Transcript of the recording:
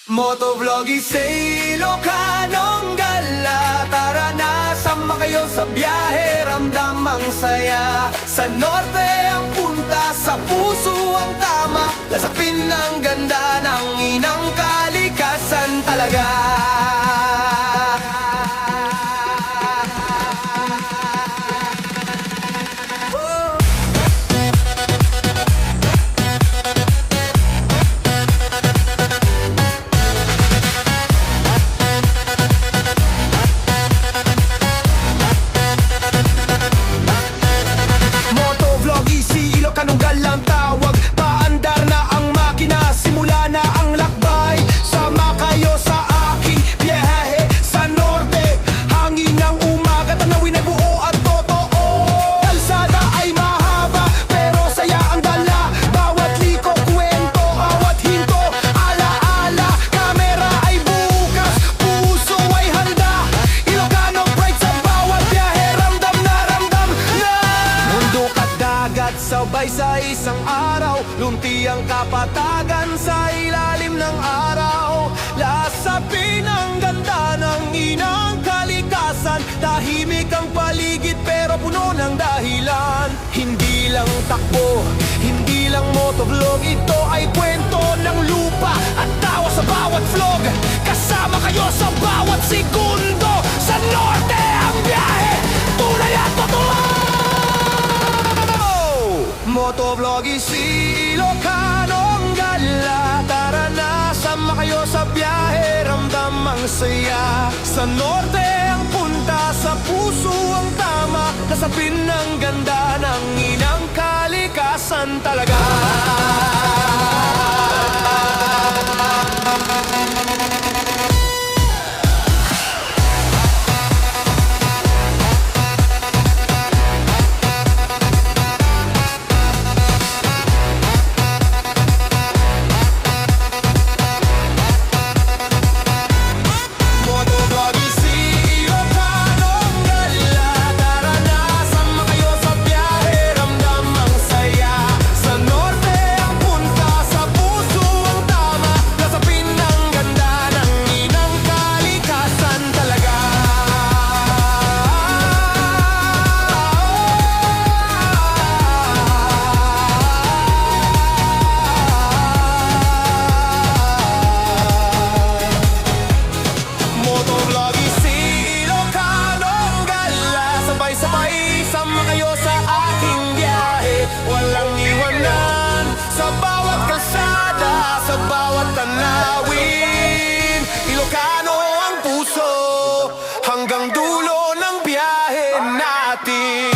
Motovloggy sa Ilocanong gala. Tara na, sama kayo sa biyahe, ramdam ang saya. Sa norte ang punta, sa puso ang tama. Lasapin ang ganda ng inang kalikasan talaga. Ilocanong galang tawag, paandar na ang makina, simula na ang lakbay. Sama kayo sa aking biyahe sa norte, hangin ng umaga, tanawin ay buo at totoo. Kalsada ay mahaba, pero saya ang dala. Bawat liko, kwento, bawat hinto, alaala. Kamera ay bukas, puso ay handa. Ilocano pride sa bawat biyahe, ramdam na ramdam na. Mundo at dagat, sabay sa isang araw, lunti ang kapatagan sa ilalim ng araw. Lasapin ang ganda ng inang kalikasan, tahimik ang paligid pero puno ng dahilan. Hindi lang takbo, hindi lang motovlog, ito ay kwento ng lupa at tawa sa bawat vlog. Kasama kayo sa bawat segundo, sa norte ang biyahe, tunay at totoo. Motovloggy sa Ilocanong gala. Tara na, sama kayo sa biyahe, ramdam ang saya. Sa norte ang punta, sa puso ang tama. Lasapin ang ganda ng inang kalikasan talaga. Sabay, sama kayo sa aking biyahe, walang iwanan. Sa bawat kalsada, sa bawat tanawin, Ilocano ang puso, hanggang dulo ng biyahe natin.